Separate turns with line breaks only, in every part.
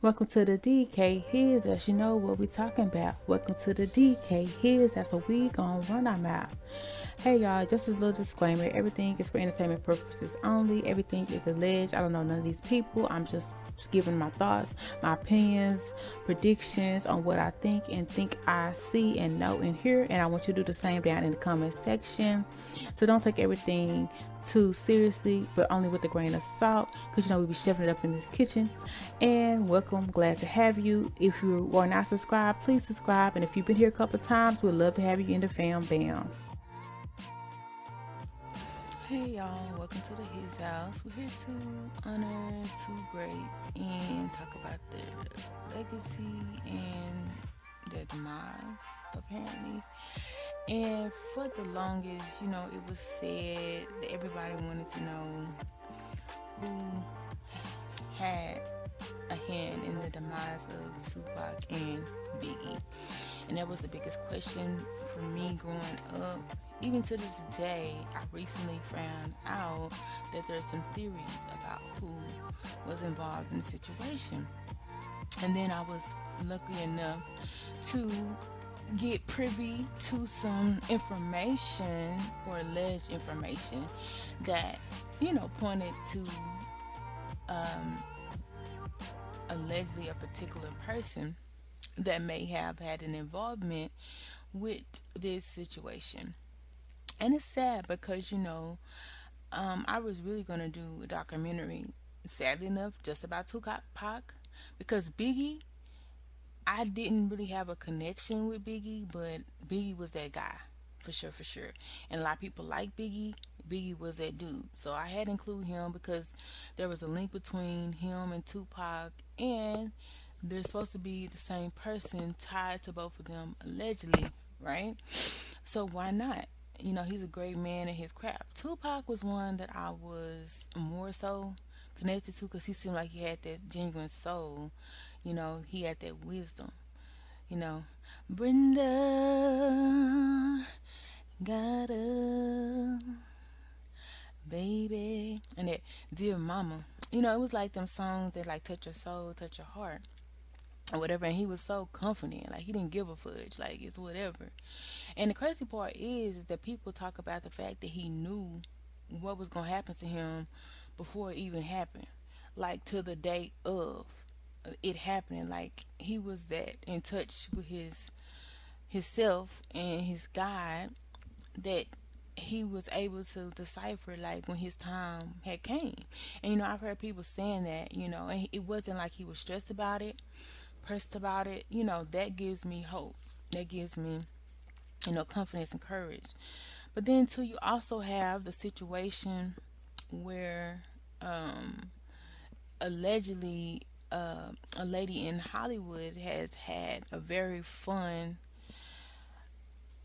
Welcome to the DKHiz, as you know what we talking about. Welcome to the DKHiz, that's what we gonna run our mouth. Hey y'all, just a little disclaimer. Everything is for entertainment purposes only. Everything is alleged. I don't know none of these people. I'm just giving my thoughts, my opinions, predictions on what I think I see and know and hear. And I want you to do the same down in the comment section. So don't take everything too seriously, but only with a grain of salt, because we be shoving it up in this kitchen. And welcome, glad to have you. If you are not subscribed, please subscribe. And if you've been here a couple of times, we'd love to have you in the fam bam. Hey y'all, welcome to the His House. We're here to honor two greats and talk about their legacy and their demise, apparently. And for the longest, it was said that everybody wanted to know who had a hand in the demise of Tupac and Biggie. And that was the biggest question for me growing up. Even to this day, I recently found out that there's some theories about who was involved in the situation. And then I was lucky enough to get privy to some information or alleged information that, pointed to allegedly a particular person that may have had an involvement with this situation. And it's sad because, I was really going to do a documentary, sadly enough, just about Tupac, because Biggie, I didn't really have a connection with Biggie, but Biggie was that guy. For sure, for sure. And a lot of people like Biggie. Biggie was that dude. So I had to include him because there was a link between him and Tupac, and they're supposed to be the same person tied to both of them, allegedly, right? So why not? He's a great man in his craft. Tupac was one that I was more so connected to because he seemed like he had that genuine soul. He had that wisdom. You know, Brenda got a baby, and that dear mama. It was like them songs that like touch your soul, touch your heart, or whatever. And he was so confident, like he didn't give a fudge, like it's whatever. And the crazy part is that people talk about the fact that he knew what was gonna happen to him before it even happened, like to the day of it happening. Like he was that in touch with his self and his God that he was able to decipher like when his time had came. And I've heard people saying that, and it wasn't like he was stressed about it, pressed about it. That gives me hope. That gives me, confidence and courage. But then too, you also have the situation where allegedly a lady in Hollywood has had a very fun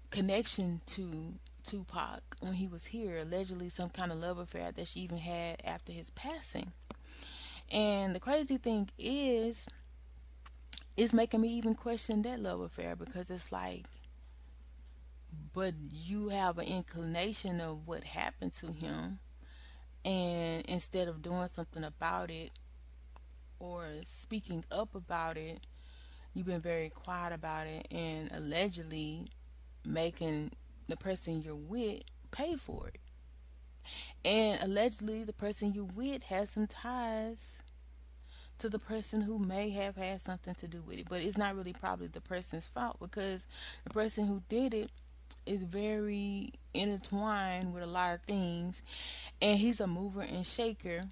connection to Tupac when he was here. Allegedly, some kind of love affair that she even had after his passing. And the crazy thing is, it's making me even question that love affair because it's like, but you have an inclination of what happened to him, and instead of doing something about it or speaking up about it, you've been very quiet about it and allegedly making the person you're with pay for it. And allegedly, the person you're with has some ties to the person who may have had something to do with it. But it's not really probably the person's fault because the person who did it is very intertwined with a lot of things, and he's a mover and shaker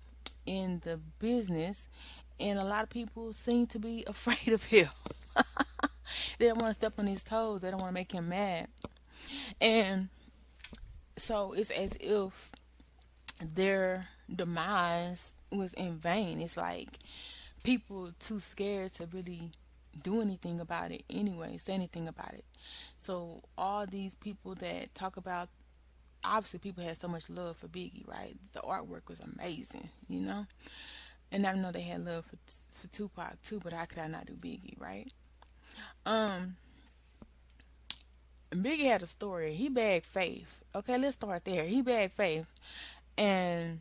in the business, and a lot of people seem to be afraid of him. They don't want to step on his toes. They don't want to make him mad. And so it's as if their demise was in vain. It's like people too scared to really do anything about it anyway, say anything about it. So all these people that talk about, obviously people had so much love for Biggie, right? The artwork was amazing. And I know they had love for Tupac too, but how could I not do Biggie, right? Um, Biggie had a story. He bagged Faith. Okay, let's start there. He bagged Faith, and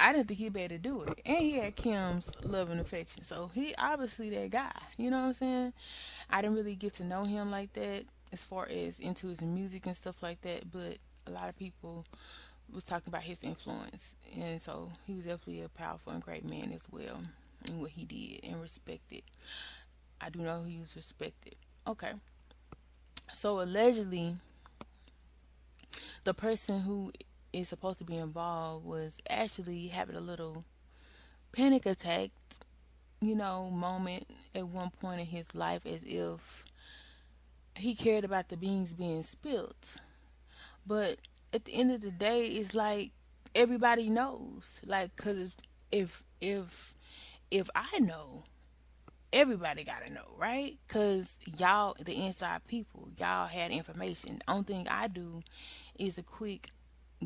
I didn't think he'd be able to do it. And he had Kim's love and affection. So he obviously that guy. You know what I'm saying? I didn't really get to know him like that as far as into his music and stuff like that. But a lot of people was talking about his influence. And so he was definitely a powerful and great man as well in what he did and respected. I do know he was respected. Okay. So allegedly, the person who is supposed to be involved was actually having a little panic attack, moment at one point in his life as if he cared about the beans being spilt. But at the end of the day, it's like everybody knows. Like, cause if I know, everybody gotta know, right? Cause y'all, the inside people, y'all had information. The only thing I do is a quick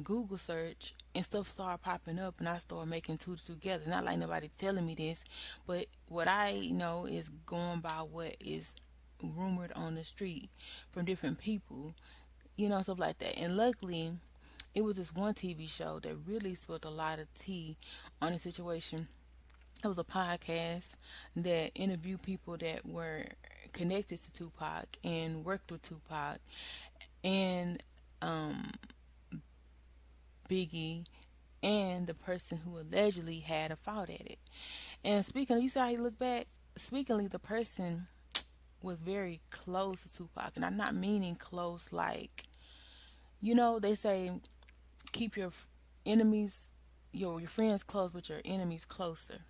Google search and stuff started popping up and I started making two together. Not like nobody telling me this, but what I know is going by what is rumored on the street from different people, stuff like that. And luckily, it was this one TV show that really spilled a lot of tea on the situation. It was a podcast that interviewed people that were connected to Tupac and worked with Tupac and Biggie and the person who allegedly had a fault at it. And speaking, you see how he looked back? Speakingly, the person was very close to Tupac, and I'm not meaning close like, they say keep your enemies, your friends close, but your enemies closer.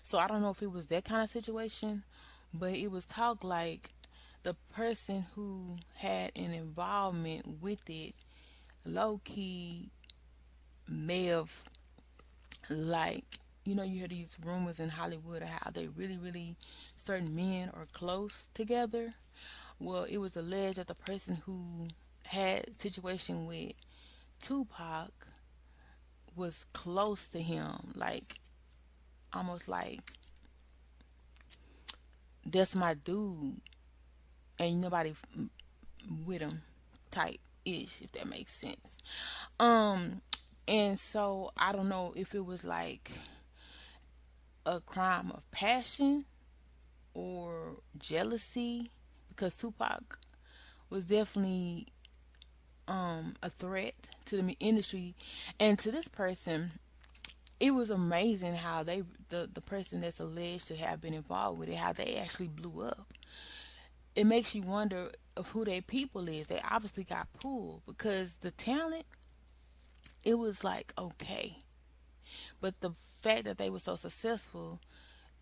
So I don't know if it was that kind of situation, but it was talk like the person who had an involvement with it, low key, may have like you hear these rumors in Hollywood of how they really, really certain men are close together. Well, it was alleged that the person who had situation with Tupac was close to him, like almost like that's my dude, and nobody with him, type ish, if that makes sense. Um, and so I don't know if it was like a crime of passion or jealousy because Tupac was definitely a threat to the industry and to this person. It was amazing how the person that's alleged to have been involved with it, how they actually blew up. It makes you wonder of who their people is. They obviously got pulled because the talent, it was like okay, but the fact that they were so successful,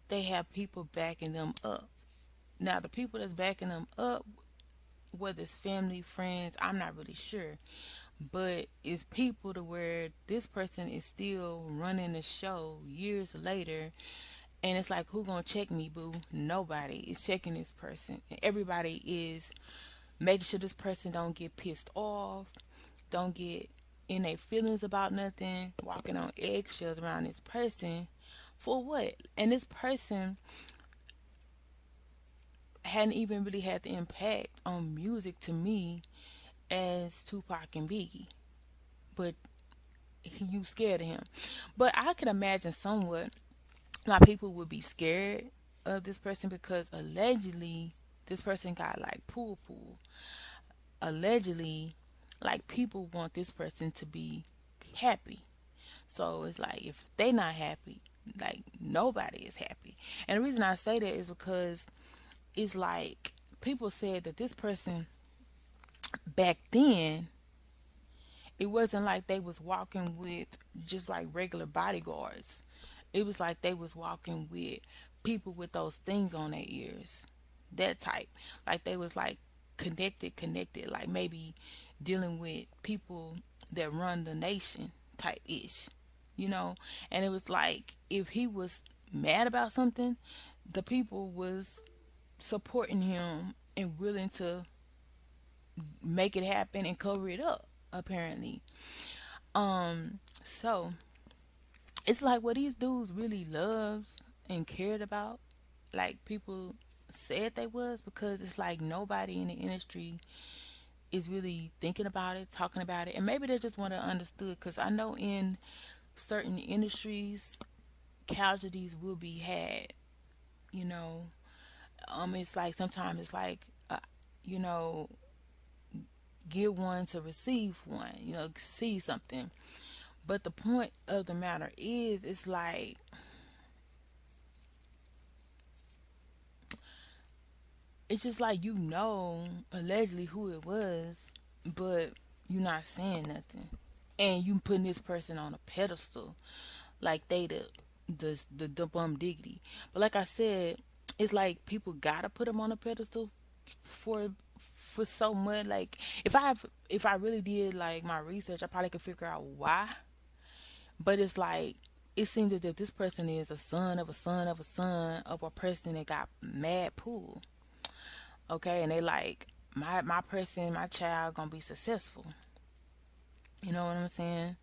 they have people backing them up. Now the people that's backing them up, whether it's family, friends, I'm not really sure, but it's people to where this person is still running the show years later, and it's like who gonna check me, boo? Nobody is checking this person, and everybody is making sure this person don't get pissed off, don't get in their feelings about nothing, walking on eggshells around this person for what? And this person hadn't even really had the impact on music to me as Tupac and Biggie, but you scared of him. But I could imagine somewhat why people would be scared of this person because allegedly this person got like pool. Allegedly, like people want this person to be happy. So it's like if they not happy, like nobody is happy. And the reason I say that is because it's like people said that this person back then, it wasn't like they was walking with just like regular bodyguards. It was like they was walking with people with those things on their ears. That type. Like they was like connected, like maybe dealing with people that run the nation type ish. You know? And it was like if he was mad about something, the people was supporting him and willing to make it happen and cover it up, apparently. So it's like what these dudes really loved and cared about, like people said they was, because it's like nobody in the industry is really thinking about it, talking about it, and maybe they just want to understood. Because I know in certain industries, casualties will be had. You know, it's like sometimes it's like, you know, give one to receive one. See something. But the point of the matter is, it's like it's just like allegedly who it was, but you're not saying nothing, and you putting this person on a pedestal like they the bum diggity. But like I said, it's like people gotta put them on a pedestal for so much. Like if I really did like my research, I probably could figure out why. But it's like it seems as if this person is a son of a son of a son of a person that got mad pool. Okay, and they like my person, my child gonna be successful. You know what I'm saying?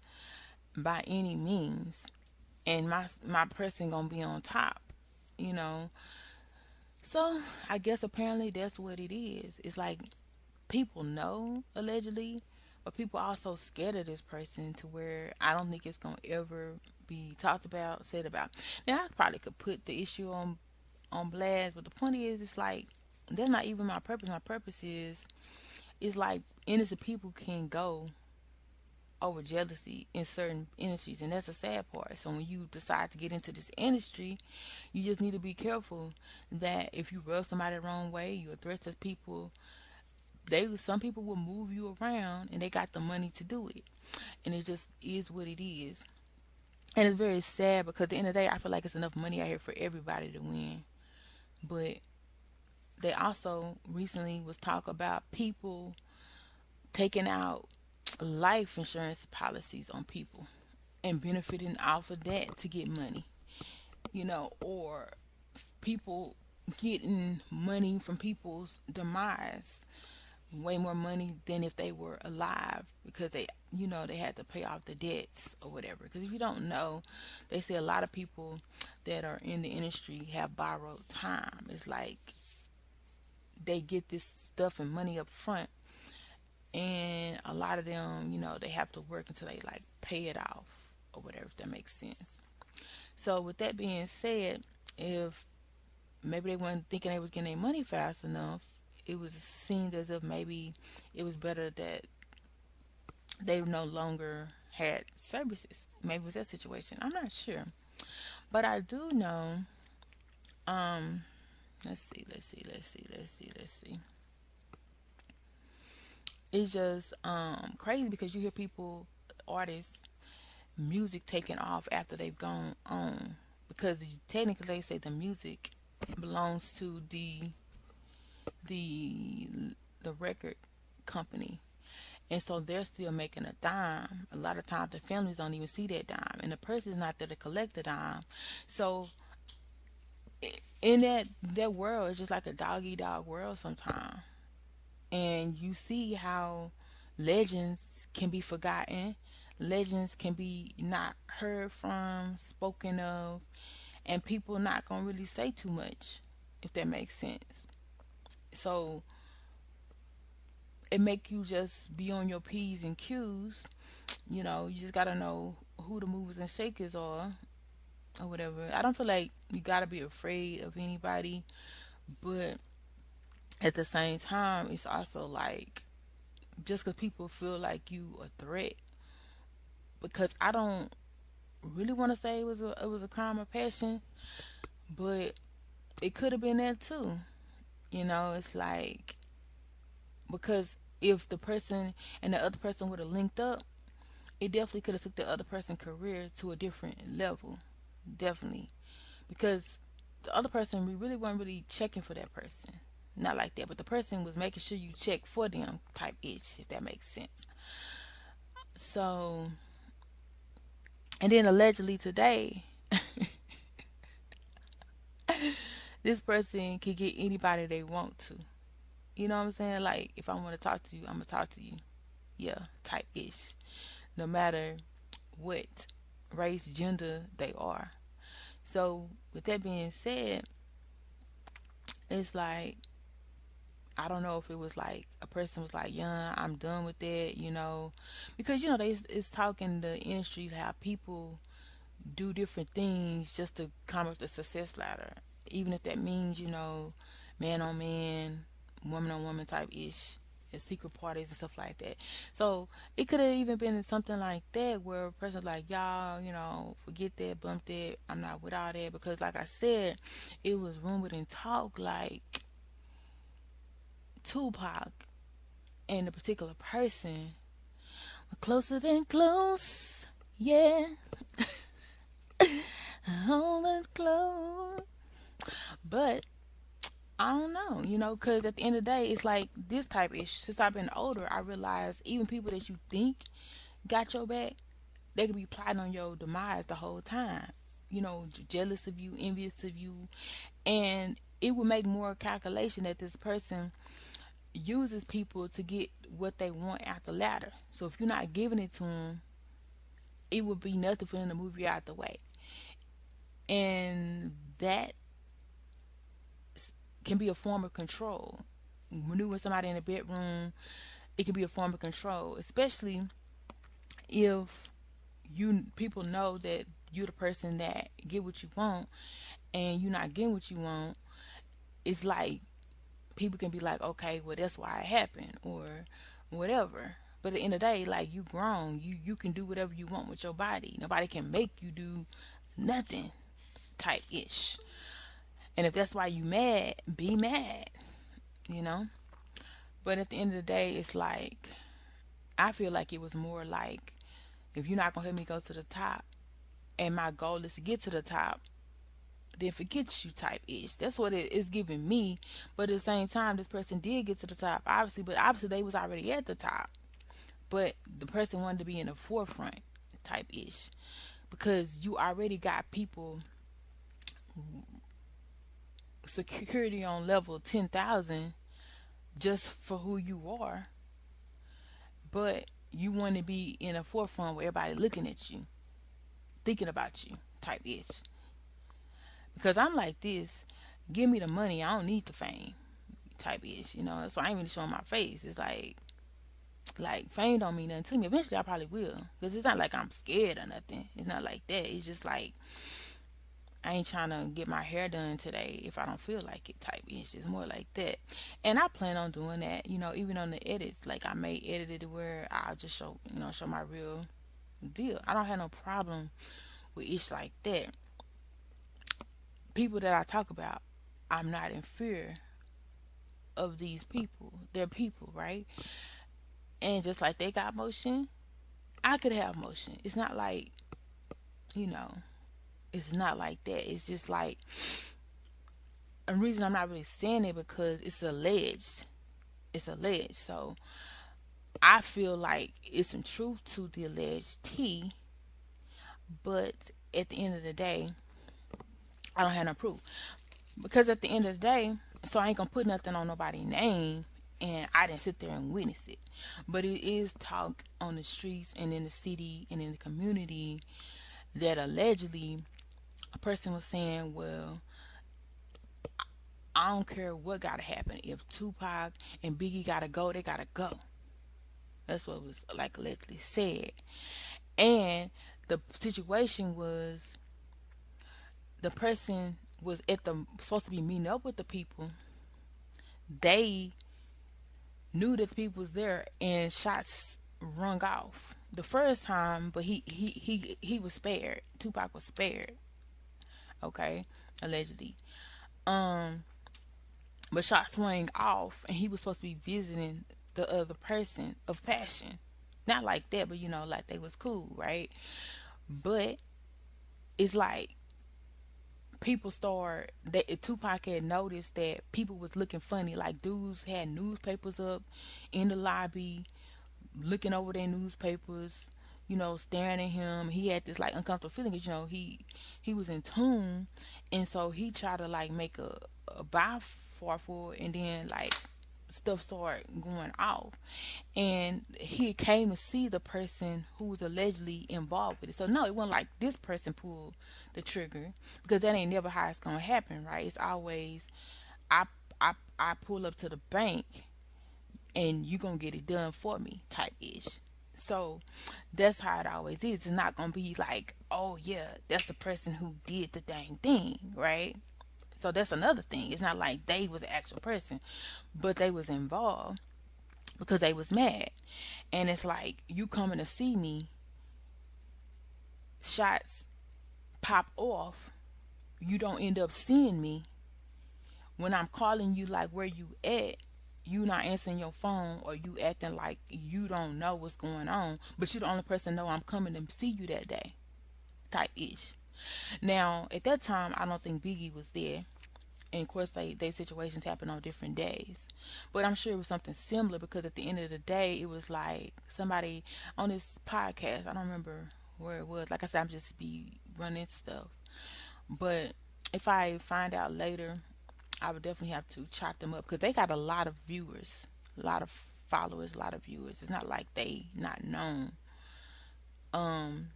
By any means, and my person gonna be on top. You know, so I guess apparently that's what it is. It's like people know allegedly, but people also scared of this person to where I don't think it's gonna ever be talked about, said about. Now I probably could put the issue on blast, but the point is, it's like that's not even my purpose. My purpose is it's like innocent people can go over jealousy in certain industries, and that's the sad part. So when you decide to get into this industry, you just need to be careful that if you rub somebody the wrong way, you're a threat to people. Some people will move you around, and they got the money to do it, and it just is what it is. And it's very sad because at the end of the day, I feel like it's enough money out here for everybody to win. But they also recently was talk about people taking out life insurance policies on people and benefiting off of that to get money, or people getting money from people's demise, way more money than if they were alive because they had to pay off the debts or whatever. Because if you don't know, they say a lot of people that are in the industry have borrowed time. It's like they get this stuff and money up front, and a lot of them, they have to work until they like pay it off or whatever, if that makes sense. So with that being said, if maybe they weren't thinking they was getting their money fast enough, it was seemed as if maybe it was better that they no longer had services. Maybe it was that situation. I'm not sure. But I do know, um, let's see. It's just crazy because you hear people, artists, music taking off after they've gone on. Because technically they say the music belongs to the the record company, and so they're still making a dime. A lot of times the families don't even see that dime, and the person's not there to collect the dime. So in that world, it's just like a dog eat dog world sometimes. And you see how legends can be forgotten, legends can be not heard from, spoken of, and people not gonna really say too much, if that makes sense. So it make you just be on your p's and q's. You just gotta know who the movers and shakers are or whatever. I don't feel like you gotta be afraid of anybody, but at the same time, it's also like just because people feel like you a threat. Because I don't really want to say it was a crime of passion, but it could have been that too. It's like because if the person and the other person would have linked up, it definitely could have took the other person's career to a different level. Definitely. Because the other person, we really weren't really checking for that person. Not like that, but the person was making sure you check for them type itch, if that makes sense. So, and then allegedly today, this person can get anybody they want to. You know what I'm saying? Like, if I want to talk to you, I'm going to talk to you. Yeah, type ish. No matter what race, gender they are. So, with that being said, it's like, I don't know if it was like a person was like, "Yeah, I'm done with that," because they it's talking the industry how people. do different things just to come up the success ladder, even if that means, man on man, woman on woman type ish, and secret parties and stuff like that. So it could have even been something like that where a person's like, y'all, forget that, bump that. I'm not with all that because, like I said, it was rumored and talk like Tupac and the particular person were closer than close. Yeah, almost close. But I don't know, because at the end of the day, it's like this type ish. Since I've been older, I realize even people that you think got your back, they could be plotting on your demise the whole time. Jealous of you, envious of you, and it would make more calculation that this person uses people to get what they want out the ladder. So if you're not giving it to them, it would be nothing for them to move you out the way, and that can be a form of control. Maneuvering somebody in the bedroom, it can be a form of control, especially if you people know that you're the person that get what you want and you're not getting what you want. It's like people can be like, okay, well that's why it happened or whatever. But at the end of the day, like you grown, you can do whatever you want with your body. Nobody can make you do nothing type ish. And if that's why you mad, be mad, you know? But at the end of the day, it's like, I feel like it was more like, if you're not gonna help me go to the top, and my goal is to get to the top, then forget you type ish. That's what it is giving me. But at the same time, this person did get to the top, obviously, but obviously they was already at the top. But the person wanted to be in the forefront type ish. Because you already got people security on level 10,000 just for who you are, but you want to be in a forefront where everybody looking at you, thinking about you type ish. Because I'm like this, give me the money, I don't need the fame type ish. That's why I ain't really showing my face. It's like fame don't mean nothing to me. Eventually I probably will, because it's not like I'm scared or nothing. It's not like that. It's just like I ain't trying to get my hair done today if I don't feel like it type ish. It's more like that. And I plan on doing that, even on the edits. Like I may edit it where I'll just show my real deal. I don't have no problem with ish like that. People that I talk about, I'm not in fear of these people. They're people, right? And just like they got motion, I could have motion. It's not like, you know, it's not like that. It's just like, a reason I'm not really saying it because it's alleged. It's alleged. So I feel like it's some truth to the alleged T, but at the end of the day, I don't have no proof. Because at the end of the day, so I ain't gonna put nothing on nobody's name, and I didn't sit there and witness it. But it is talk on the streets and in the city and in the community that allegedly a person was saying, well, I don't care what gotta happen. If Tupac and Biggie gotta go, they gotta go. That's what was like allegedly said. And the situation was the person was at the supposed to be meeting up with the people. They knew that the people was there and shots rung off the first time, but he was spared. Tupac was spared. Okay, allegedly. Um, but shots rang off, and he was supposed to be visiting the other person of passion. Not like that, but like they was cool, right? But it's like people start that Tupac had noticed that people was looking funny. Like dudes had newspapers up in the lobby, looking over their newspapers, staring at him. He had this like uncomfortable feeling because he was in tune, and so he tried to like make a buy for it, and then like stuff started going off, and he came to see the person who was allegedly involved with it. So no, it wasn't like this person pulled the trigger, because that ain't never how it's gonna happen, right? It's always I I pull up to the bank and you gonna get it done for me type ish. So that's how it always is. It's not gonna be like, oh yeah, that's the person who did the dang thing, right? So that's another thing. It's not like they was the actual person, but they was involved because they was mad. And it's like you coming to see me, shots pop off, you don't end up seeing me when I'm calling you like where you at, you not answering your phone or you acting like you don't know what's going on, but you the only person know I'm coming to see you that day type ish. Now at that time I don't think Biggie was there. And of course they situations happen on different days. But I'm sure it was something similar because at the end of the day it was like somebody on this podcast, I don't remember where it was. Like I said, I'm just be running stuff. But if I find out later, I would definitely have to chop them up because they got a lot of viewers, a lot of followers, a lot of viewers. It's not like they not known. Um,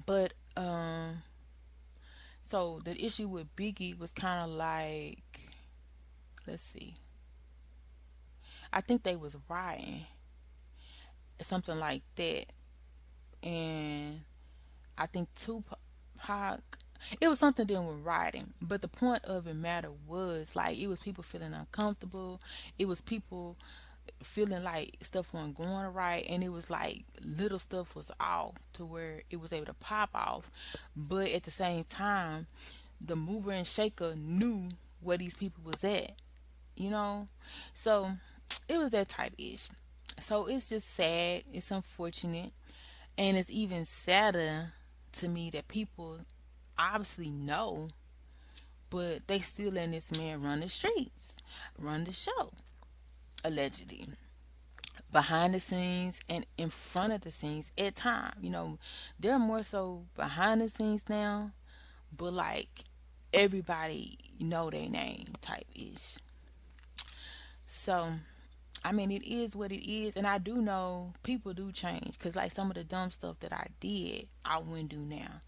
but so the issue with Biggie was kind of like, let's see, I think they was riding something like that, and I think Tupac. It was something dealing with riding, but the point of it matter was like it was people feeling uncomfortable. It was people feeling like stuff wasn't going right, and it was like little stuff was off to where it was able to pop off. But at the same time, the mover and shaker knew where these people was at, you know. So it was that type ish. So it's just sad. It's unfortunate, and it's even sadder to me that people obviously know, but they still letting this man run the streets, run the show, allegedly. Behind the scenes and in front of the scenes at time. They're more so behind the scenes now, but like everybody know their name type ish. So I mean, it is what it is, and I do know people do change. Cause like some of the dumb stuff that I did, I wouldn't do now.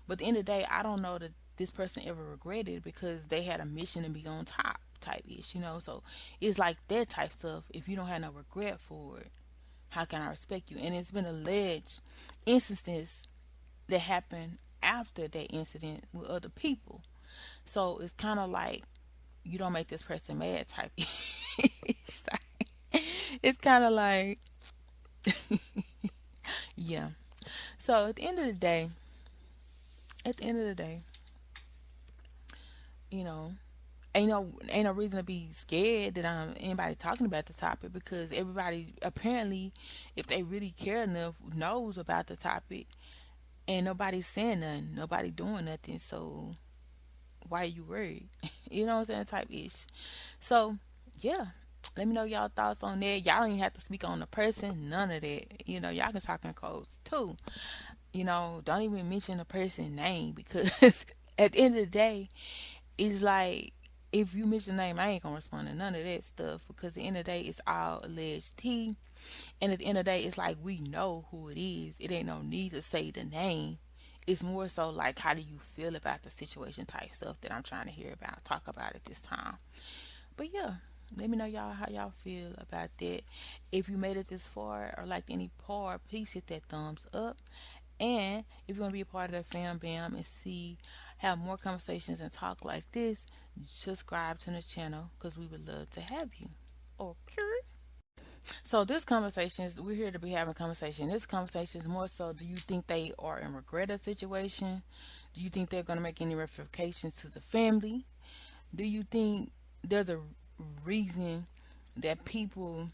But at the end of the day, I don't know that this person ever regretted because they had a mission to be on top type ish. So it's like that type stuff. If you don't have no regret for it, how can I respect you? And it's been alleged instances that happened after that incident with other people. So it's kind of like you don't make this person mad type. It's kind of like, yeah. So at the end of the day, you know, ain't no reason to be scared that I'm anybody talking about the topic because everybody apparently, if they really care enough, knows about the topic, and nobody's saying nothing, nobody doing nothing. So why are you worried? You know what I'm saying? Type ish. So yeah. Let me know y'all thoughts on that. Y'all don't even have to speak on the person, none of that. Y'all can talk in codes too. Don't even mention the person's name because at the end of the day, it's like if you mention the name, I ain't gonna respond to none of that stuff because at the end of the day, it's all alleged tea. And at the end of the day, it's like we know who it is. It ain't no need to say the name. It's more so like how do you feel about the situation type stuff that I'm trying to hear about, talk about at this time. But yeah, let me know y'all how y'all feel about that. If you made it this far or liked any part, please hit that thumbs up. And if you want to be a part of the fam bam and have more conversations and talk like this, subscribe to the channel because we would love to have you. Okay. So this conversation is we're here to be having conversation. This conversation is more so do you think they are in regret of situation? Do you think they're gonna make any ramifications to the family? Do you think there's a reason that people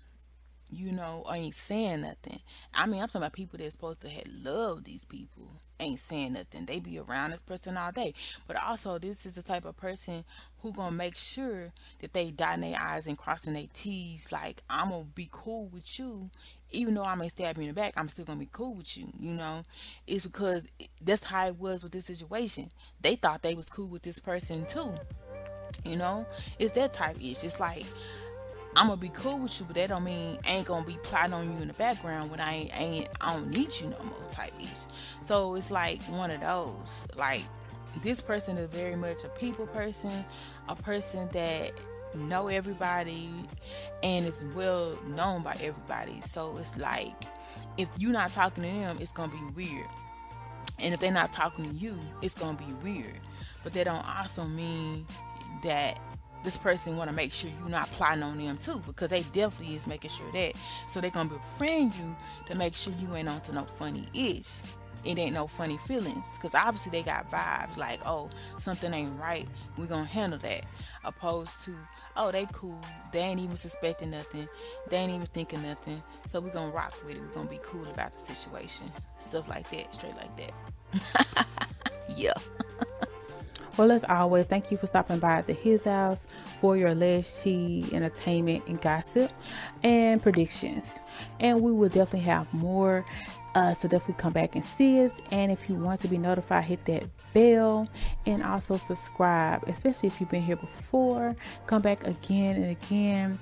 ain't saying nothing? I mean, I'm talking about people that's supposed to have loved these people ain't saying nothing. They be around this person all day. But also, this is the type of person who gonna make sure that they dotting their I's and crossing their T's. Like, I'm gonna be cool with you. Even though I may stab you in the back, I'm still gonna be cool with you. It's because that's how it was with this situation. They thought they was cool with this person too. You know, it's that type ish. It's like I'm gonna be cool with you, but that don't mean I ain't gonna be plotting on you in the background when I don't need you no more type ish. So it's like one of those. Like this person is very much a people person, a person that know everybody and is well known by everybody. So it's like if you're not talking to them, it's gonna be weird. And if they're not talking to you, it's gonna be weird. But that don't also mean that this person want to make sure you're not plotting on them too, because they definitely is making sure that. So they're gonna befriend you to make sure you ain't on to no funny itch. It ain't no funny feelings, because obviously they got vibes like, oh, something ain't right, we gonna handle that, opposed to, oh, they cool, they ain't even suspecting nothing, they ain't even thinking nothing, so we gonna rock with it, we gonna be cool about the situation, stuff like that, straight like that. Yeah. Well, as always, thank you for stopping by at the His House for your alleged tea, entertainment, and gossip and predictions. And we will definitely have more. So definitely come back and see us. And if you want to be notified, hit that bell and also subscribe, especially if you've been here before. Come back again and again.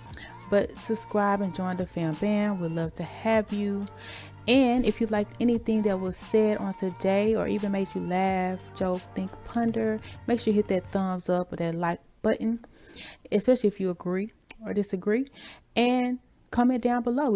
But subscribe and join the fam band. We'd love to have you. And if you liked anything that was said on today, or even made you laugh, joke, think, ponder, make sure you hit that thumbs up or that like button, especially if you agree or disagree, and comment down below.